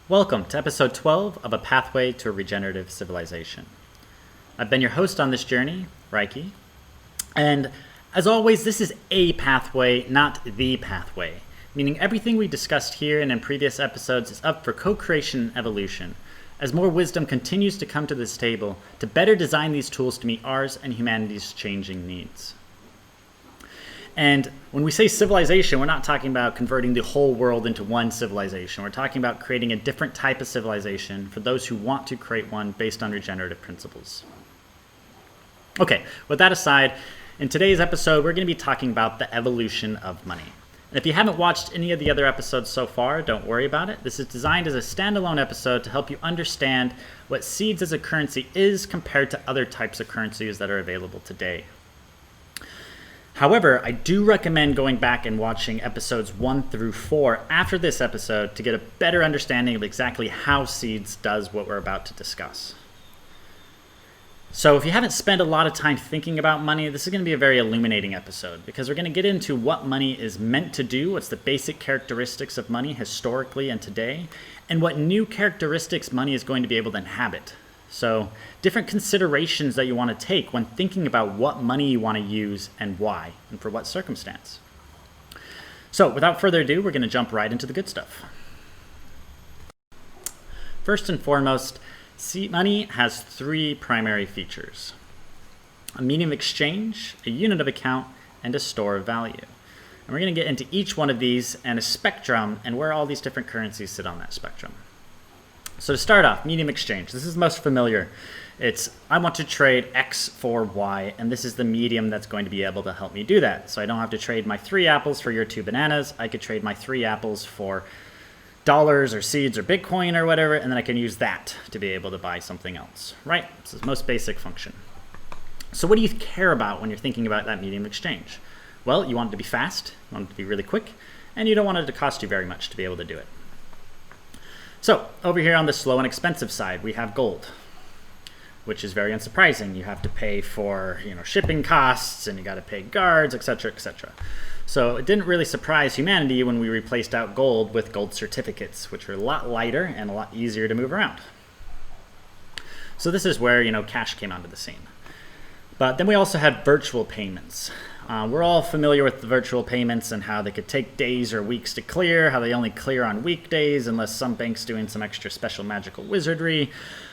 Welcome to episode 12 of A Pathway to a Regenerative Civilization. I've been your host on this journey, Reiki, and as always, this is a pathway, not the pathway, meaning everything we discussed here and in previous episodes is up for co-creation and evolution, as more wisdom continues to come to this table to better design these tools to meet ours and humanity's changing needs. And when we say civilization, we're not talking about converting the whole world into one civilization. We're talking about creating a different type of civilization for those who want to create one based on regenerative principles. Okay, with that aside, in today's episode, we're going to be talking about the evolution of money. And if you haven't watched any of the other episodes so far, don't worry about it. This is designed as a standalone episode to help you understand what SEEDS as a currency is compared to other types of currencies that are available today. However, I do recommend going back and watching episodes 1 through 4 after this episode to get a better understanding of exactly how SEEDS does what we're about to discuss. So if you haven't spent a lot of time thinking about money, this is going to be a very illuminating episode because we're going to get into what money is meant to do, what's the basic characteristics of money historically and today, and what new characteristics money is going to be able to inhabit. So different considerations that you want to take when thinking about what money you want to use and why, and for what circumstance. So without further ado, we're going to jump right into the good stuff. First and foremost, money has 3 primary features: a medium of exchange, a unit of account, and a store of value. And we're going to get into each one of these and a spectrum and where all these different currencies sit on that spectrum. So to start off, medium exchange. This is most familiar. It's, I want to trade X for Y, and this is the medium that's going to be able to help me do that. So I don't have to trade my 3 apples for your 2 bananas. I could trade my 3 apples for dollars or seeds or Bitcoin or whatever, and then I can use that to be able to buy something else, right? This is the most basic function. So what do you care about when you're thinking about that medium exchange? Well, you want it to be fast, you want it to be really quick, and you don't want it to cost you very much to be able to do it. So over here on the slow and expensive side, we have gold, which is very unsurprising. You have to pay for shipping costs, and you got to pay guards, etc., etc. So it didn't really surprise humanity when we replaced out gold with gold certificates, which are a lot lighter and a lot easier to move around. So this is where cash came onto the scene. But then we also had virtual payments. We're all familiar with the virtual payments and how they could take days or weeks to clear, how they only clear on weekdays unless some bank's doing some extra special magical wizardry.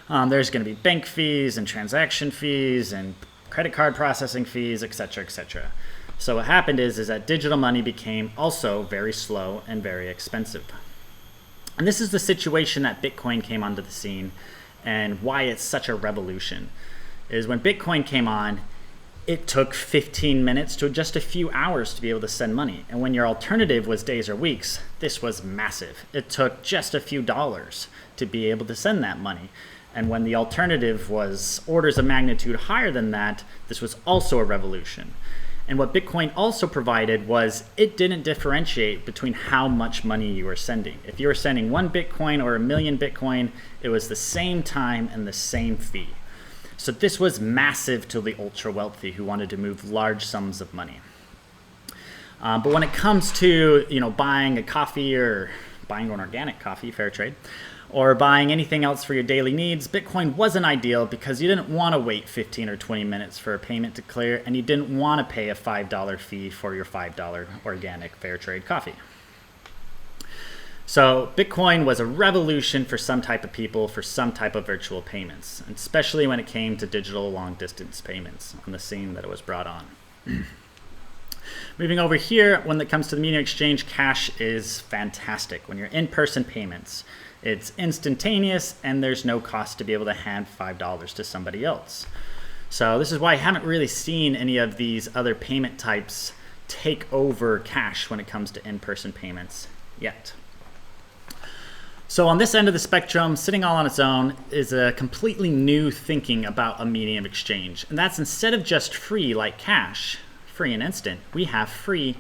There's going to be bank fees and transaction fees and credit card processing fees, etc., etc. So what happened is that digital money became also very slow and very expensive. And this is the situation that Bitcoin came onto the scene, and why it's such a revolution is when Bitcoin came on, it took 15 minutes to just a few hours to be able to send money. And when your alternative was days or weeks, this was massive. It took just a few dollars to be able to send that money. And when the alternative was orders of magnitude higher than that, this was also a revolution. And what Bitcoin also provided was it didn't differentiate between how much money you were sending. If you were sending 1 Bitcoin or 1,000,000 Bitcoin, it was the same time and the same fee. So this was massive to the ultra wealthy who wanted to move large sums of money. But when it comes to buying a coffee or buying an organic coffee, fair trade, or buying anything else for your daily needs, Bitcoin wasn't ideal because you didn't want to wait 15 or 20 minutes for a payment to clear, and you didn't want to pay a $5 fee for your $5 organic fair trade coffee. So Bitcoin was a revolution for some type of people for some type of virtual payments, especially when it came to digital long distance payments on the scene that it was brought on. Moving over here, when it comes to the medium exchange, cash is fantastic. When you're in-person payments, it's instantaneous and there's no cost to be able to hand $5 to somebody else. So this is why I haven't really seen any of these other payment types take over cash when it comes to in-person payments yet. So on this end of the spectrum, sitting all on its own, is a completely new thinking about a medium of exchange. And that's instead of just free like cash, free and instant, we have free,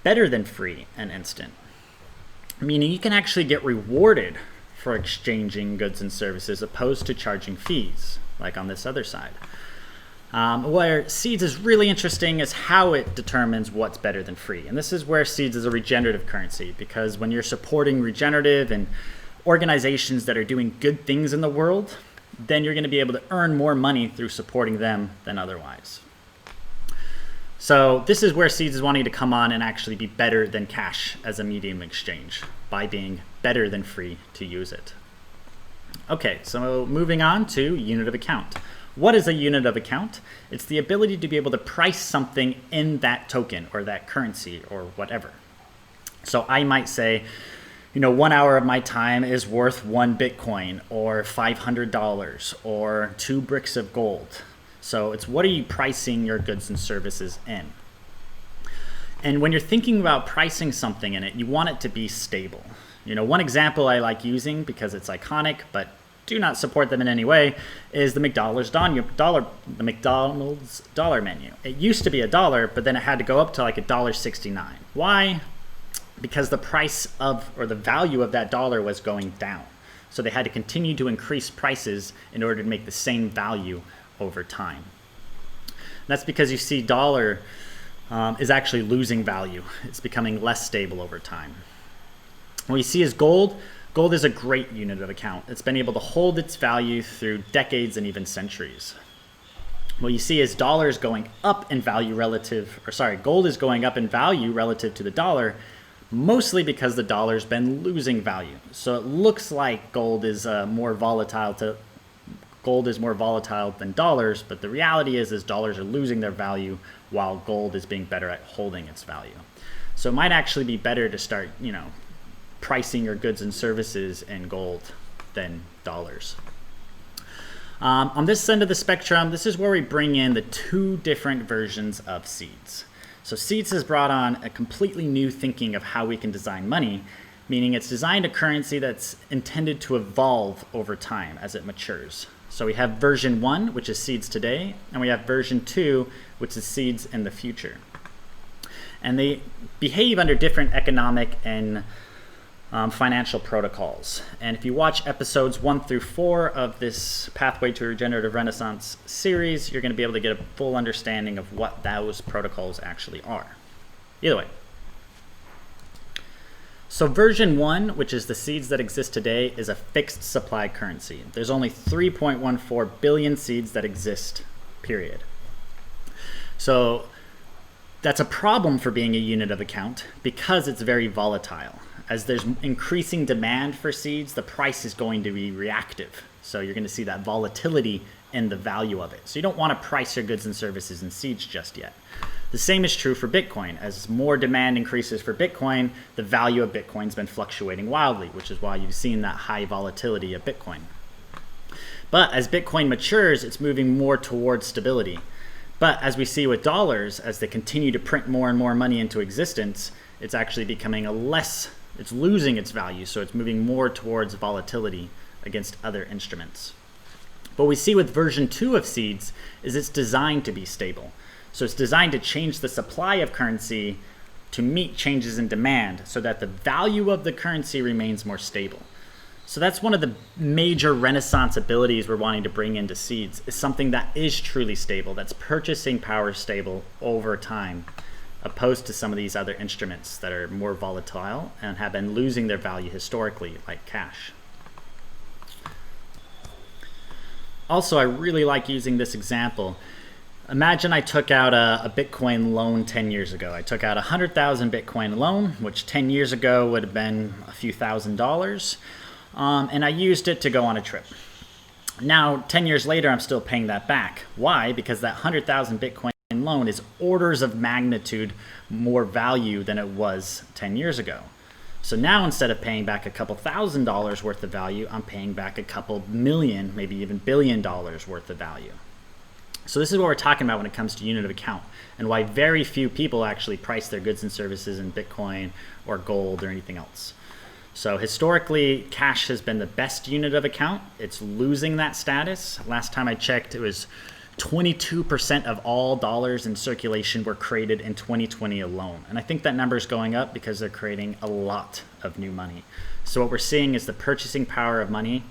better than free and instant. Meaning you can actually get rewarded for exchanging goods and services opposed to charging fees, like on this other side. Where SEEDS is really interesting is how it determines what's better than free. And this is where SEEDS is a regenerative currency, because when you're supporting regenerative and organizations that are doing good things in the world, then you're going to be able to earn more money through supporting them than otherwise. So this is where SEEDS is wanting to come on and actually be better than cash as a medium of exchange by being better than free to use it. Okay, so moving on to unit of account. What is a unit of account? It's the ability to be able to price something in that token or that currency or whatever. So I might say, 1 hour of my time is worth 1 Bitcoin or $500 or 2 bricks of gold. So it's what are you pricing your goods and services in? And when you're thinking about pricing something in it, you want it to be stable. One example I like using because it's iconic, but do not support them in any way, is the McDonald's dollar menu. It used to be $1, but then it had to go up to like $1.69. Why? Because the price of, or the value of that dollar was going down. So they had to continue to increase prices in order to make the same value over time. That's because you see dollar is actually losing value. It's becoming less stable over time. What you see is gold. Gold is a great unit of account. It's been able to hold its value through decades and even centuries. What you see is dollars going up in value gold is going up in value relative to the dollar, mostly because the dollar's been losing value. So it looks like gold is more volatile than dollars, but the reality is dollars are losing their value while gold is being better at holding its value. So it might actually be better to start, pricing your goods and services in gold than dollars. On this end of the spectrum, this is where we bring in the 2 different versions of SEEDS. So SEEDS has brought on a completely new thinking of how we can design money, meaning it's designed a currency that's intended to evolve over time as it matures. So we have version 1, which is SEEDS today, and we have version 2, which is SEEDS in the future. And they behave under different economic and financial protocols. And if you watch episodes 1 through 4 of this Pathway to Regenerative Renaissance series, you're going to be able to get a full understanding of what those protocols actually are. Either way. So version 1, which is the SEEDS that exist today, is a fixed supply currency. There's only 3.14 billion SEEDS that exist, period. So that's a problem for being a unit of account because it's very volatile. As there's increasing demand for SEEDS, the price is going to be reactive. So you're going to see that volatility in the value of it. So you don't want to price your goods and services in SEEDS just yet. The same is true for Bitcoin. As more demand increases for Bitcoin, the value of Bitcoin's been fluctuating wildly, which is why you've seen that high volatility of Bitcoin. But as Bitcoin matures, it's moving more towards stability. But as we see with dollars, as they continue to print more and more money into existence, it's actually becoming it's losing its value, so it's moving more towards volatility against other instruments. What we see with version 2 of SEEDS is it's designed to be stable. So it's designed to change the supply of currency to meet changes in demand so that the value of the currency remains more stable. So that's one of the major Renaissance abilities we're wanting to bring into SEEDS, is something that is truly stable, that's purchasing power stable over time, opposed to some of these other instruments that are more volatile and have been losing their value historically, like cash. Also, I really like using this example. Imagine I took out a Bitcoin loan 10 years ago. I took out 100,000 Bitcoin loan, which 10 years ago would have been a few $1,000s, and I used it to go on a trip. Now, 10 years later, I'm still paying that back. Why? Because that 100,000 Bitcoin loan is orders of magnitude more value than it was 10 years ago. So now instead of paying back a couple $1,000s worth of value, I'm paying back a couple million, maybe even $1 billion worth of value. So this is what we're talking about when it comes to unit of account, and why very few people actually price their goods and services in Bitcoin or gold or anything else. So historically, cash has been the best unit of account. It's losing that status. Last time I checked, it was 22% of all dollars in circulation were created in 2020 alone. And I think that number is going up because they're creating a lot of new money. So what we're seeing is the purchasing power of money,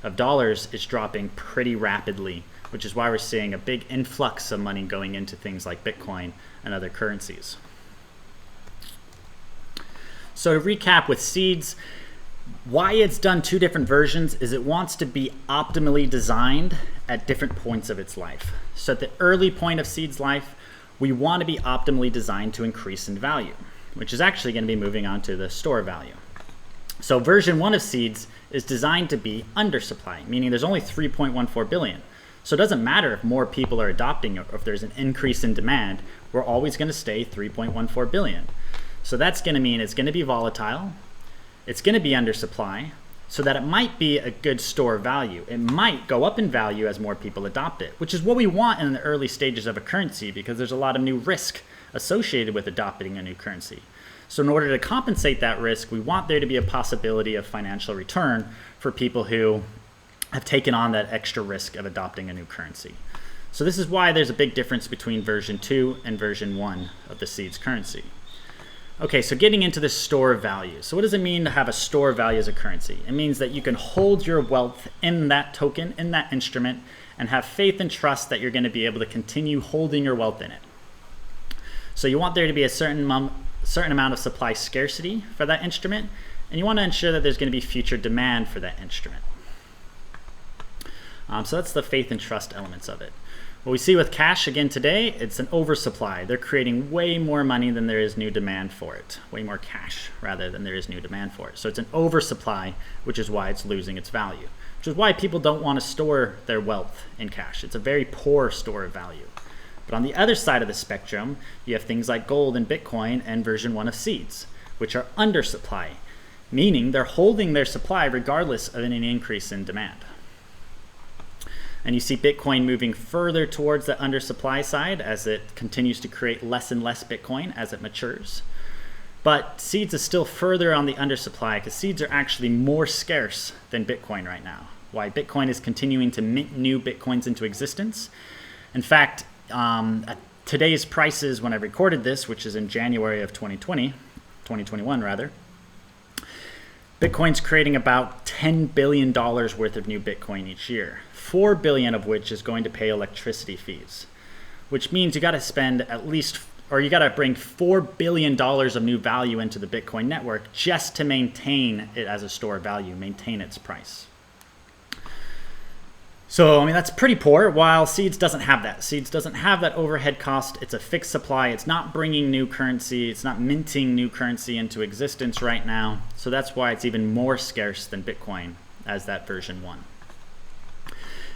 of dollars, is dropping pretty rapidly, which is why we're seeing a big influx of money going into things like Bitcoin and other currencies. So to recap with SEEDS, Why it's done two different versions is it wants to be optimally designed at different points of its life. So at the early point of SEEDS life, we want to be optimally designed to increase in value, which is actually going to be moving on to the store value. So version 1 of SEEDS is designed to be undersupply, meaning there's only 3.14 billion. So it doesn't matter if more people are adopting or if there's an increase in demand, we're always going to stay 3.14 billion. So that's going to mean it's going to be volatile, it's going to be undersupply, so that it might be a good store value. It might go up in value as more people adopt it, which is what we want in the early stages of a currency because there's a lot of new risk associated with adopting a new currency. So in order to compensate that risk, we want there to be a possibility of financial return for people who have taken on that extra risk of adopting a new currency. So this is why there's a big difference between version 2 and version 1 of the SEEDS currency. Okay, so getting into the store value. So what does it mean to have a store value as a currency? It means that you can hold your wealth in that token, in that instrument, and have faith and trust that you're going to be able to continue holding your wealth in it. So you want there to be a certain amount of supply scarcity for that instrument, and you want to ensure that there's going to be future demand for that instrument. So that's the faith and trust elements of it. What we see with cash again today, it's an oversupply. They're creating way more money than there is new demand for it. Way more cash rather than there is new demand for it. So it's an oversupply, which is why it's losing its value. Which is why people don't want to store their wealth in cash. It's a very poor store of value. But on the other side of the spectrum, you have things like gold and Bitcoin and version 1 of SEEDS, which are undersupply, meaning they're holding their supply regardless of any increase in demand. And you see Bitcoin moving further towards the undersupply side as it continues to create less and less Bitcoin as it matures. But SEEDS is still further on the undersupply because SEEDS are actually more scarce than Bitcoin right now. Why Bitcoin is continuing to mint new Bitcoins into existence. In fact, at today's prices when I recorded this, which is in January of 2021 rather, Bitcoin's creating about $10 billion worth of new Bitcoin each year, 4 billion of which is going to pay electricity fees, which means you got to spend at least, or you got to bring $4 billion of new value into the Bitcoin network just to maintain it as a store of value, maintain its price. So, I mean, that's pretty poor, while SEEDS doesn't have that. SEEDS doesn't have that overhead cost. It's a fixed supply. It's not bringing new currency. It's not minting new currency into existence right now. So that's why it's even more scarce than Bitcoin as that version 1.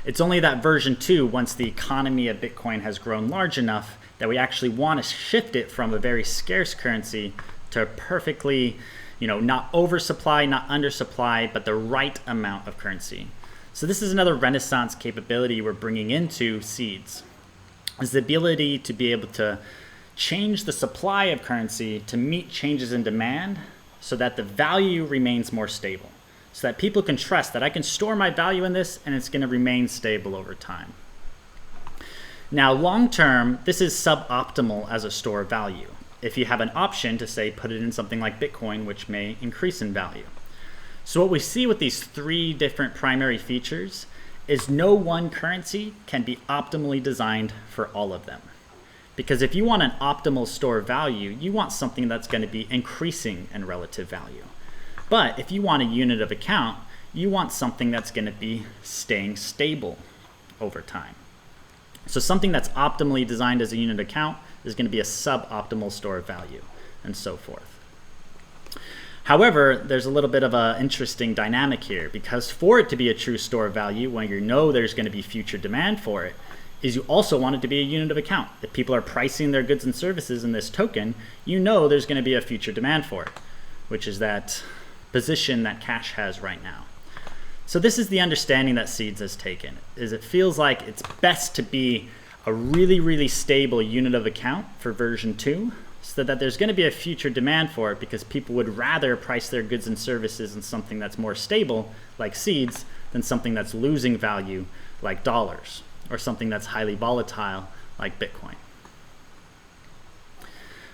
It's only that version 2, once the economy of Bitcoin has grown large enough, that we actually want to shift it from a very scarce currency to a perfectly, not oversupply, not undersupply, but the right amount of currency. So this is another Renaissance capability we're bringing into SEEDS, is the ability to be able to change the supply of currency to meet changes in demand so that the value remains more stable, so that people can trust that I can store my value in this and it's going to remain stable over time. Now, long term, this is suboptimal as a store of value. If you have an option to say put it in something like Bitcoin, which may increase in value. So what we see with these 3 different primary features is no one currency can be optimally designed for all of them. Because if you want an optimal store value, you want something that's going to be increasing in relative value. But if you want a unit of account, you want something that's going to be staying stable over time. So something that's optimally designed as a unit account is going to be a suboptimal store of value, and so forth. However, there's a little bit of an interesting dynamic here, because for it to be a true store of value, when you know there's going to be future demand for it, is you also want it to be a unit of account. If people are pricing their goods and services in this token, you know there's going to be a future demand for it, which is that position that cash has right now. So this is the understanding that SEEDS has taken, is it feels like it's best to be a really, really stable unit of account for version 2, so that there's going to be a future demand for it because people would rather price their goods and services in something that's more stable, like SEEDS, than something that's losing value, like dollars, or something that's highly volatile, like Bitcoin.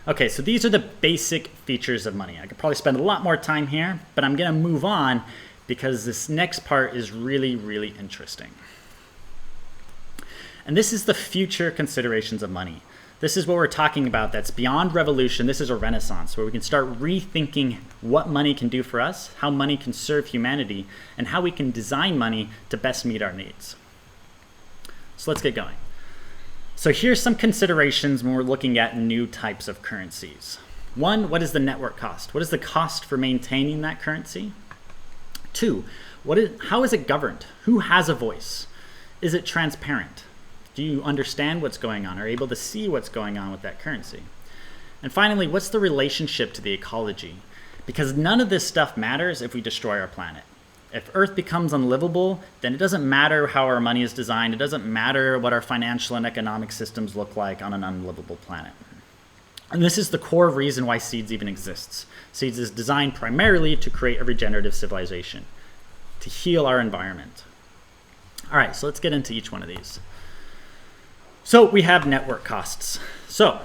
Okay, so these are the basic features of money. I could probably spend a lot more time here, but I'm going to move on because this next part is really, really interesting. And this is the future considerations of money. This is what we're talking about. That's beyond revolution. This is a renaissance where we can start rethinking what money can do for us, how money can serve humanity, and how we can design money to best meet our needs. So let's get going. So here's some considerations when we're looking at new types of currencies. One, what is the network cost? What is the cost for maintaining that currency? Two, how is it governed? Who has a voice? Is it transparent? Do you understand what's going on? Are you able to see what's going on with that currency? And finally, what's the relationship to the ecology? Because none of this stuff matters if we destroy our planet. If Earth becomes unlivable, then it doesn't matter how our money is designed. It doesn't matter what our financial and economic systems look like on an unlivable planet. And this is the core reason why SEEDS even exists. SEEDS is designed primarily to create a regenerative civilization, to heal our environment. All right, so let's get into each one of these. So we have network costs. So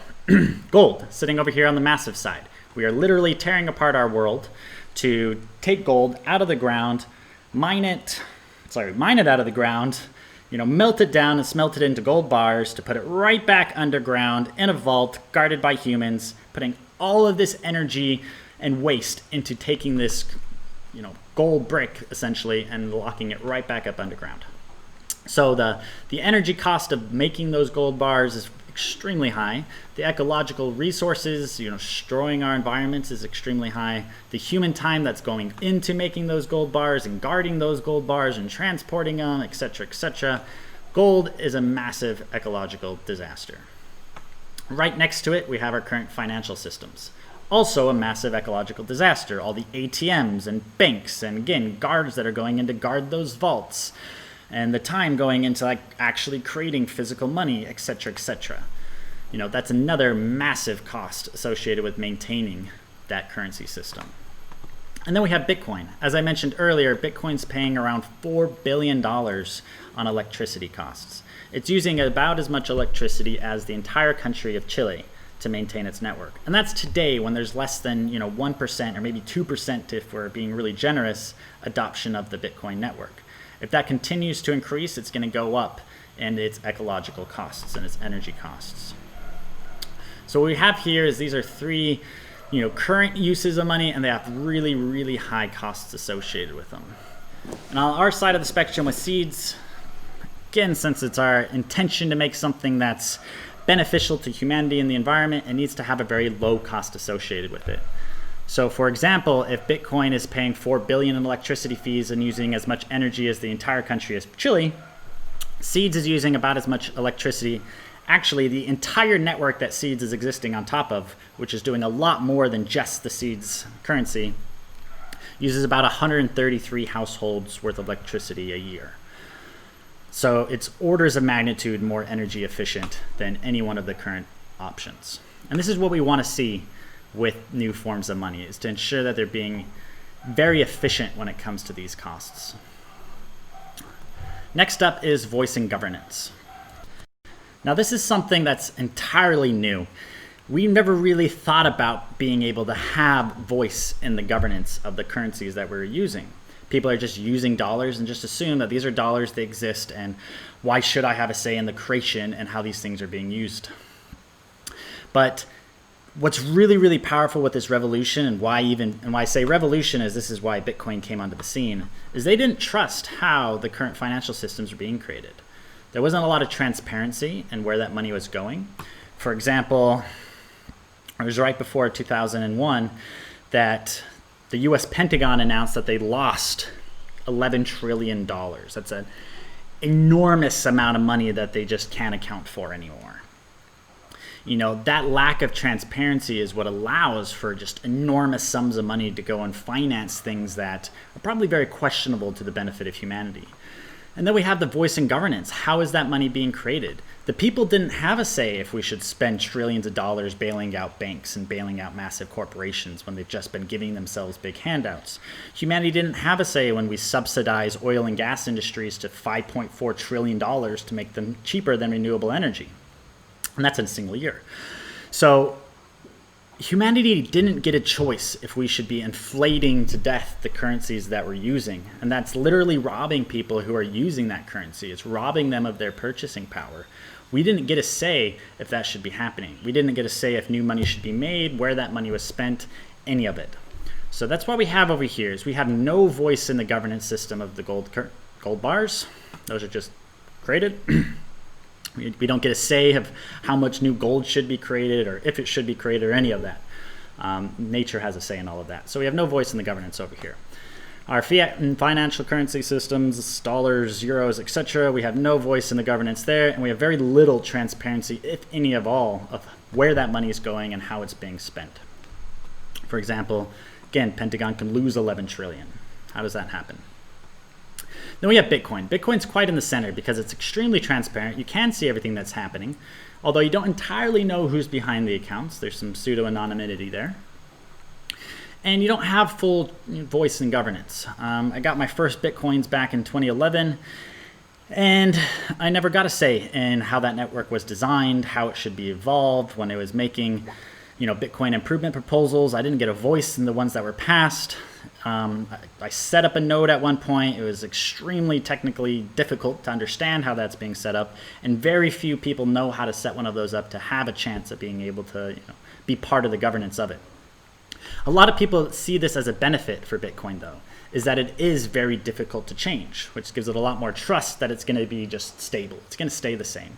gold, sitting over here on the massive side. We are literally tearing apart our world to take gold out of the ground, mine it out of the ground, melt it down and smelt it into gold bars to put it right back underground in a vault guarded by humans, putting all of this energy and waste into taking this, gold brick essentially and locking it right back up underground. So the energy cost of making those gold bars is extremely high. The ecological resources, destroying our environments is extremely high. The human time that's going into making those gold bars and guarding those gold bars and transporting them, etc., etc. Gold is a massive ecological disaster. Right next to it, we have our current financial systems. Also a massive ecological disaster. All the ATMs and banks and, again, guards that are going in to guard those vaults. And the time going into actually creating physical money, etc., etc. That's another massive cost associated with maintaining that currency system. And then we have Bitcoin. As I mentioned earlier, Bitcoin's paying around $4 billion on electricity costs. It's using about as much electricity as the entire country of Chile to maintain its network. And that's today when there's less than 1% or maybe 2%, if we're being really generous, adoption of the Bitcoin network. If that continues to increase, it's going to go up in its ecological costs and its energy costs. So what we have here is these are three, current uses of money, and they have really, really high costs associated with them. And on our side of the spectrum with SEEDS, again, since it's our intention to make something that's beneficial to humanity and the environment, it needs to have a very low cost associated with it. So for example, if Bitcoin is paying $4 billion in electricity fees and using as much energy as the entire country of Chile, SEEDS is using about as much electricity. Actually, the entire network that SEEDS is existing on top of, which is doing a lot more than just the SEEDS currency, uses about 133 households worth of electricity a year. So it's orders of magnitude more energy efficient than any one of the current options. And this is what we want to see with new forms of money, is to ensure that they're being very efficient when it comes to these costs. Next up is voice and governance. Now this is something that's entirely new. We never really thought about being able to have voice in the governance of the currencies that we're using. People are just using dollars and just assume that these are dollars, they exist, and why should I have a say in the creation and how these things are being used? But what's really, really powerful with this revolution, and why I say revolution is this is why Bitcoin came onto the scene, is they didn't trust how the current financial systems were being created. There wasn't a lot of transparency in where that money was going. For example, it was right before 2001 that the US Pentagon announced that they lost $11 trillion. That's an enormous amount of money that they just can't account for anymore. That lack of transparency is what allows for just enormous sums of money to go and finance things that are probably very questionable to the benefit of humanity. And then we have the voice and governance. How is that money being created? The people didn't have a say if we should spend trillions of dollars bailing out banks and bailing out massive corporations when they've just been giving themselves big handouts. Humanity didn't have a say when we subsidize oil and gas industries to $5.4 trillion to make them cheaper than renewable energy. And that's in a single year. So humanity didn't get a choice if we should be inflating to death the currencies that we're using. And that's literally robbing people who are using that currency. It's robbing them of their purchasing power. We didn't get a say if that should be happening. We didn't get a say if new money should be made, where that money was spent, any of it. So that's what we have over here is we have no voice in the governance system of the gold bars. Those are just created. We don't get a say of how much new gold should be created or if it should be created or any of that. Nature has a say in all of that. So we have no voice in the governance over here. Our fiat and financial currency systems, dollars, euros, etc., we have no voice in the governance there, and we have very little transparency, if any of all, of where that money is going and how it's being spent. For example, again, Pentagon can lose 11 trillion. How does that happen? Then we have Bitcoin. Bitcoin's quite in the center because it's extremely transparent. You can see everything that's happening, although you don't entirely know who's behind the accounts. There's some pseudo-anonymity there. And you don't have full voice in governance. I got my first Bitcoins back in 2011, and I never got a say in how that network was designed, how it should be evolved. When it was making, Bitcoin improvement proposals, I didn't get a voice in the ones that were passed. I set up a node at one point. It was extremely technically difficult to understand how that's being set up, and very few people know how to set one of those up to have a chance of being able to be part of the governance of it. A lot of people see this as a benefit for Bitcoin, though, is that it is very difficult to change, which gives it a lot more trust that it's going to be just stable. It's going to stay the same.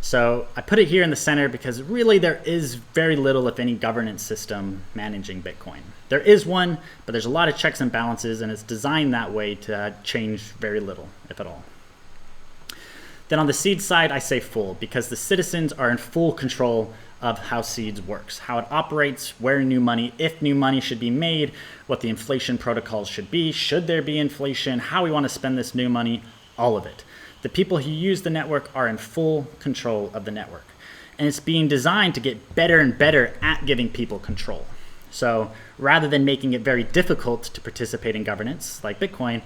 So I put it here in the center because really there is very little, if any, governance system managing Bitcoin. There is one, but there's a lot of checks and balances, and it's designed that way to change very little, if at all. Then on the SEEDS side, I say full, because the citizens are in full control of how SEEDS works, how it operates, where new money, if new money should be made, what the inflation protocols should be, should there be inflation, how we want to spend this new money, all of it. The people who use the network are in full control of the network. And it's being designed to get better and better at giving people control. So rather than making it very difficult to participate in governance, like Bitcoin,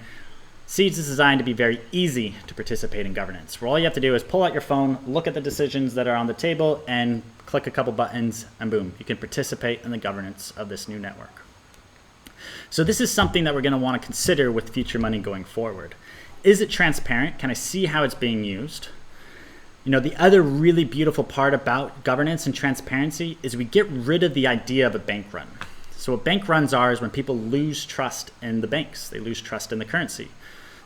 SEEDS is designed to be very easy to participate in governance, where all you have to do is pull out your phone, look at the decisions that are on the table, and click a couple buttons, and boom, you can participate in the governance of this new network. So this is something that we're going to want to consider with future money going forward. Is it transparent? Can I see how it's being used? The other really beautiful part about governance and transparency is we get rid of the idea of a bank run. So what bank runs are is when people lose trust in the banks. They lose trust in the currency.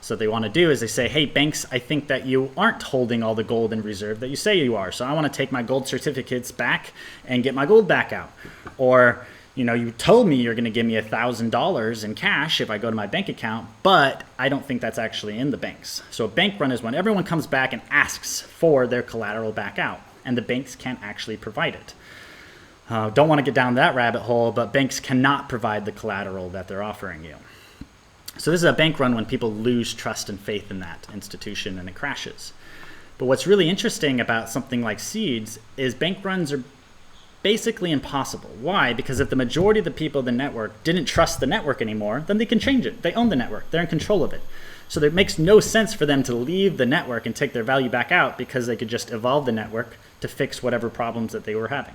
So what they want to do is they say, hey, banks, I think that you aren't holding all the gold in reserve that you say you are. So I want to take my gold certificates back and get my gold back out. Or, you told me you're going to give me $1,000 in cash if I go to my bank account, but I don't think that's actually in the banks. So a bank run is when everyone comes back and asks for their collateral back out, and the banks can't actually provide it. Don't want to get down that rabbit hole, but banks cannot provide the collateral that they're offering you. So this is a bank run when people lose trust and faith in that institution and it crashes. But what's really interesting about something like SEEDS is bank runs are basically impossible. Why? Because if the majority of the people in the network didn't trust the network anymore, then they can change it. They own the network. They're in control of it. So it makes no sense for them to leave the network and take their value back out because they could just evolve the network to fix whatever problems that they were having.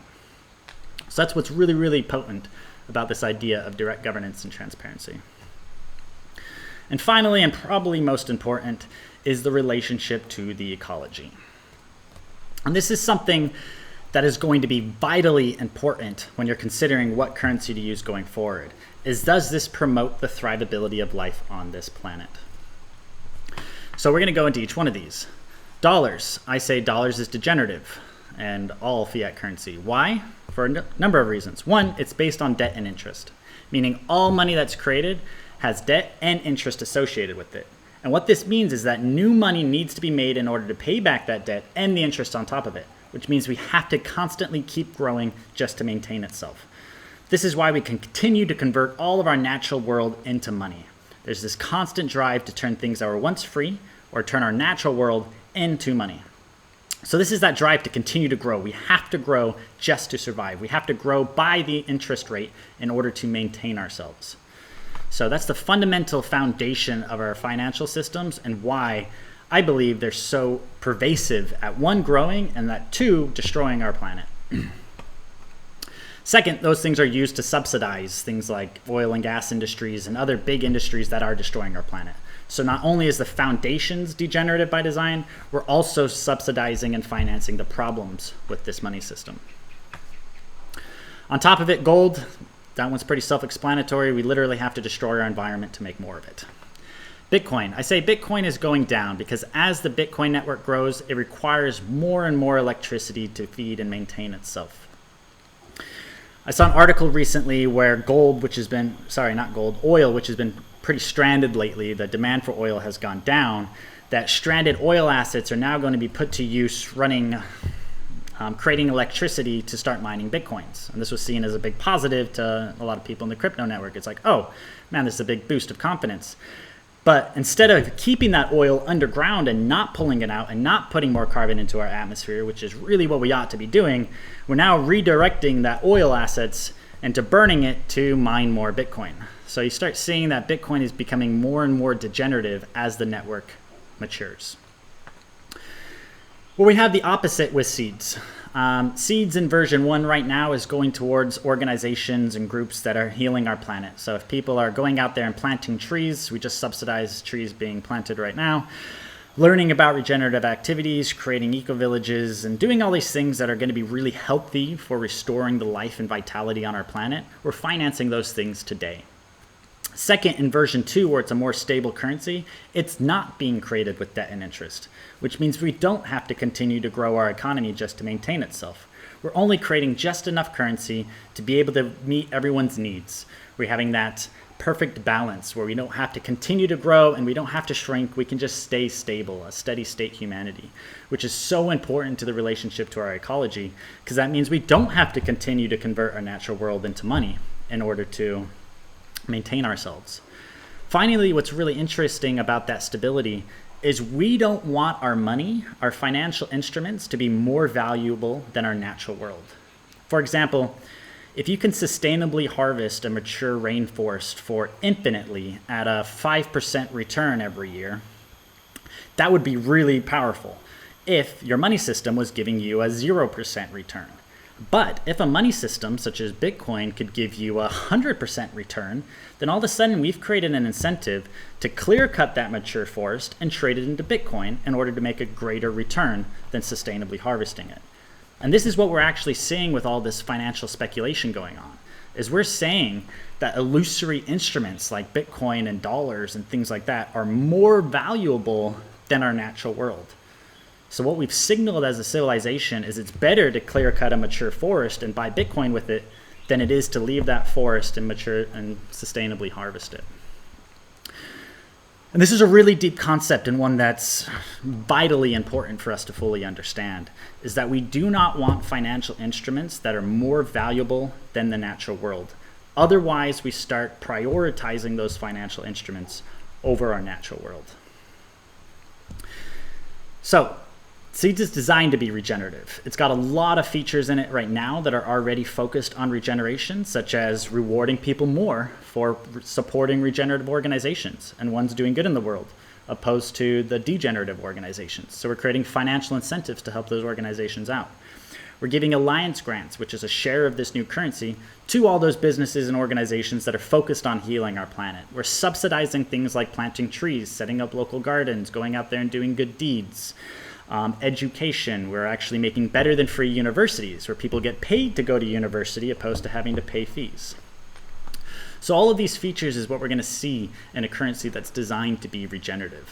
So that's what's really, really potent about this idea of direct governance and transparency. And finally, and probably most important, is the relationship to the ecology. And this is something that is going to be vitally important when you're considering what currency to use going forward, is does this promote the thrivability of life on this planet? So we're going to go into each one of these. Dollars. I say dollars is degenerative and all fiat currency. Why? For a number of reasons. One, it's based on debt and interest, meaning all money that's created has debt and interest associated with it. And what this means is that new money needs to be made in order to pay back that debt and the interest on top of it, which means we have to constantly keep growing just to maintain itself. This is why we can continue to convert all of our natural world into money. There's this constant drive to turn things that were once free or turn our natural world into money. So this is that drive to continue to grow. We have to grow just to survive. We have to grow by the interest rate in order to maintain ourselves. So that's the fundamental foundation of our financial systems and why I believe they're so pervasive at one, growing, and that two, destroying our planet. Second, those things are used to subsidize things like oil and gas industries and other big industries that are destroying our planet. So not only is the foundations degenerative by design, we're also subsidizing and financing the problems with this money system. On top of it, gold, that one's pretty self-explanatory. We literally have to destroy our environment to make more of it. Bitcoin. I say Bitcoin is going down because as the Bitcoin network grows, it requires more and more electricity to feed and maintain itself. I saw an article recently where oil, which has been pretty stranded lately, the demand for oil has gone down, that stranded oil assets are now going to be put to use creating electricity to start mining Bitcoins. And this was seen as a big positive to a lot of people in the crypto network. It's like, oh man, this is a big boost of confidence. But instead of keeping that oil underground and not pulling it out and not putting more carbon into our atmosphere, which is really what we ought to be doing, we're now redirecting that oil assets into burning it to mine more Bitcoin. So you start seeing that Bitcoin is becoming more and more degenerative as the network matures. Well, we have the opposite with SEEDS. SEEDS in version 1 right now is going towards organizations and groups that are healing our planet. So if people are going out there and planting trees, we just subsidize trees being planted right now, learning about regenerative activities, creating eco-villages, and doing all these things that are going to be really healthy for restoring the life and vitality on our planet, we're financing those things today. Second, in version 2, where it's a more stable currency, it's not being created with debt and interest, which means we don't have to continue to grow our economy just to maintain itself. We're only creating just enough currency to be able to meet everyone's needs. We're having that perfect balance where we don't have to continue to grow and we don't have to shrink. We can just stay stable, a steady state humanity, which is so important to the relationship to our ecology, because that means we don't have to continue to convert our natural world into money in order to maintain ourselves. Finally, what's really interesting about that stability is we don't want our money, our financial instruments, to be more valuable than our natural world. For example, if you can sustainably harvest a mature rainforest for infinitely at a 5% return every year, that would be really powerful if your money system was giving you a 0% return. But if a money system such as Bitcoin could give you a 100% return, then all of a sudden we've created an incentive to clear cut that mature forest and trade it into Bitcoin in order to make a greater return than sustainably harvesting it. And this is what we're actually seeing with all this financial speculation going on, is we're saying that illusory instruments like Bitcoin and dollars and things like that are more valuable than our natural world. So what we've signaled as a civilization is it's better to clear cut a mature forest and buy Bitcoin with it than it is to leave that forest and mature and sustainably harvest it. And this is a really deep concept and one that's vitally important for us to fully understand, is that we do not want financial instruments that are more valuable than the natural world. Otherwise, we start prioritizing those financial instruments over our natural world. So, SEEDS is designed to be regenerative. It's got a lot of features in it right now that are already focused on regeneration, such as rewarding people more for supporting regenerative organizations and ones doing good in the world, opposed to the degenerative organizations. So we're creating financial incentives to help those organizations out. We're giving alliance grants, which is a share of this new currency, to all those businesses and organizations that are focused on healing our planet. We're subsidizing things like planting trees, setting up local gardens, going out there and doing good deeds. Education, we're actually making better than free universities where people get paid to go to university opposed to having to pay fees. So all of these features is what we're going to see in a currency that's designed to be regenerative.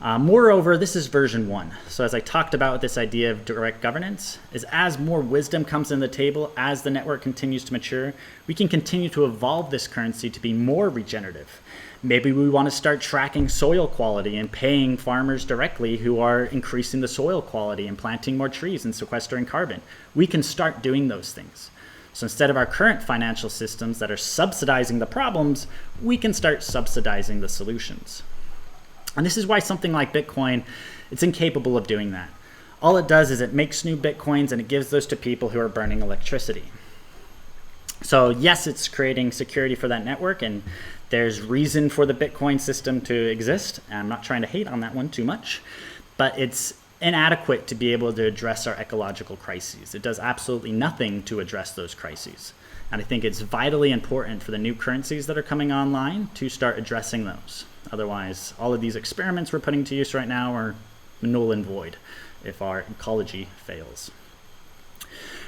Moreover, this is version 1. So as I talked about with this idea of direct governance, is as more wisdom comes in the table, as the network continues to mature, we can continue to evolve this currency to be more regenerative. Maybe we want to start tracking soil quality and paying farmers directly who are increasing the soil quality and planting more trees and sequestering carbon. We can start doing those things. So instead of our current financial systems that are subsidizing the problems, we can start subsidizing the solutions. And this is why something like Bitcoin, it's incapable of doing that. All it does is it makes new Bitcoins and it gives those to people who are burning electricity. So yes, it's creating security for that network, and there's reason for the Bitcoin system to exist. And I'm not trying to hate on that one too much, but it's inadequate to be able to address our ecological crises. It does absolutely nothing to address those crises. And I think it's vitally important for the new currencies that are coming online to start addressing those. Otherwise, all of these experiments we're putting to use right now are null and void if our ecology fails.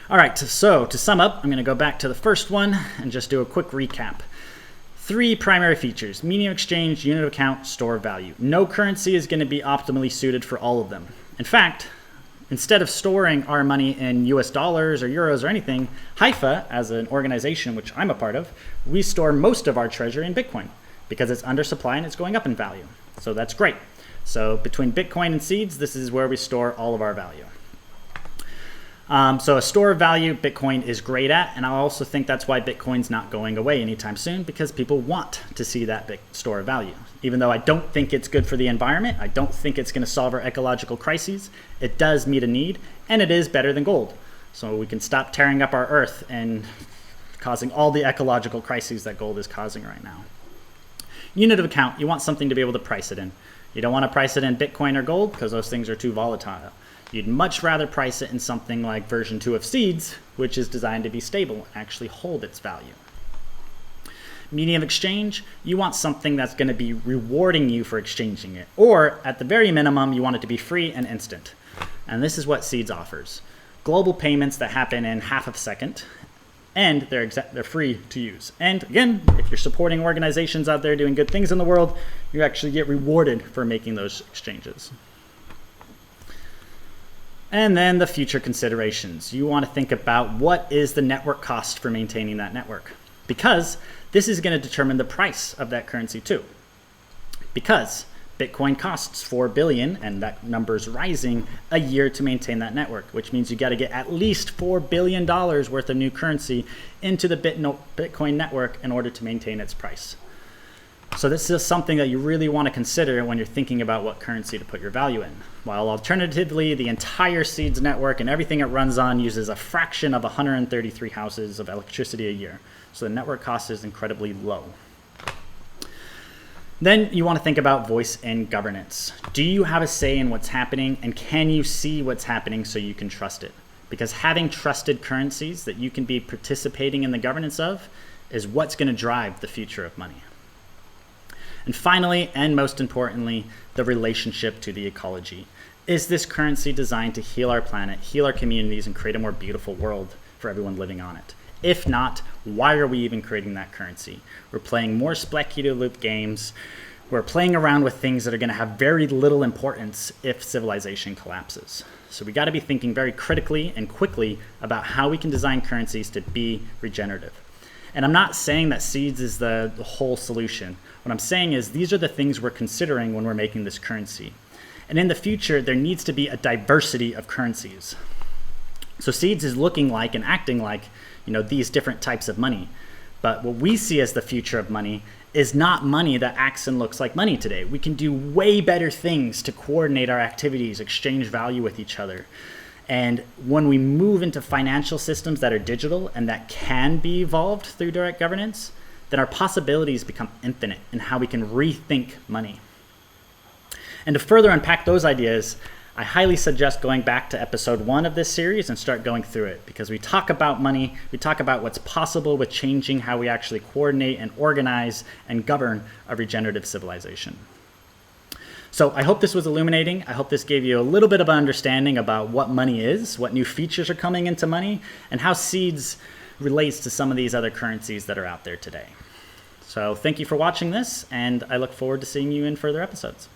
All right, so to sum up, I'm going to go back to the first one and just do a quick recap. 3 primary features: medium of exchange, unit of account, store of value. No currency is going to be optimally suited for all of them. In fact, instead of storing our money in US dollars or euros or anything, Hypha, as an organization which I'm a part of, we store most of our treasure in Bitcoin because it's under supply and it's going up in value. So that's great. So between Bitcoin and SEEDS, this is where we store all of our value. So a store of value, Bitcoin is great at, and I also think that's why Bitcoin's not going away anytime soon, because people want to see that big store of value. Even though I don't think it's good for the environment, I don't think it's going to solve our ecological crises, it does meet a need, and it is better than gold. So we can stop tearing up our earth and causing all the ecological crises that gold is causing right now. Unit of account, you want something to be able to price it in. You don't want to price it in Bitcoin or gold because those things are too volatile. You'd much rather price it in something like version 2 of SEEDS, which is designed to be stable and actually hold its value. Medium of exchange, you want something that's going to be rewarding you for exchanging it. Or at the very minimum, you want it to be free and instant. And this is what SEEDS offers. Global payments that happen in half of a second, and they're free to use. And again, if you're supporting organizations out there doing good things in the world, you actually get rewarded for making those exchanges. And then the future considerations. You want to think about what is the network cost for maintaining that network, because this is going to determine the price of that currency too. Because Bitcoin costs 4 billion, and that number's rising a year to maintain that network, which means you got to get at least $4 billion worth of new currency into the Bitcoin network in order to maintain its price. So this is something that you really want to consider when you're thinking about what currency to put your value in. While alternatively, the entire SEEDS network and everything it runs on uses a fraction of 133 houses of electricity a year. So the network cost is incredibly low. Then you want to think about voice and governance. Do you have a say in what's happening, and can you see what's happening so you can trust it? Because having trusted currencies that you can be participating in the governance of is what's going to drive the future of money. And finally, and most importantly, the relationship to the ecology. Is this currency designed to heal our planet, heal our communities, and create a more beautiful world for everyone living on it? If not, why are we even creating that currency? We're playing more speculative games. We're playing around with things that are going to have very little importance if civilization collapses. So we got to be thinking very critically and quickly about how we can design currencies to be regenerative. And I'm not saying that SEEDS is the whole solution. What I'm saying is these are the things we're considering when we're making this currency. And in the future, there needs to be a diversity of currencies. So SEEDS is looking like and acting like, these different types of money. But what we see as the future of money is not money that acts and looks like money today. We can do way better things to coordinate our activities, exchange value with each other. And when we move into financial systems that are digital and that can be evolved through direct governance, then our possibilities become infinite in how we can rethink money. And to further unpack those ideas, I highly suggest going back to episode 1 of this series and start going through it, because we talk about money, we talk about what's possible with changing how we actually coordinate and organize and govern a regenerative civilization. So I hope this was illuminating. I hope this gave you a little bit of an understanding about what money is, what new features are coming into money, and how SEEDS relates to some of these other currencies that are out there today. So thank you for watching this, and I look forward to seeing you in further episodes.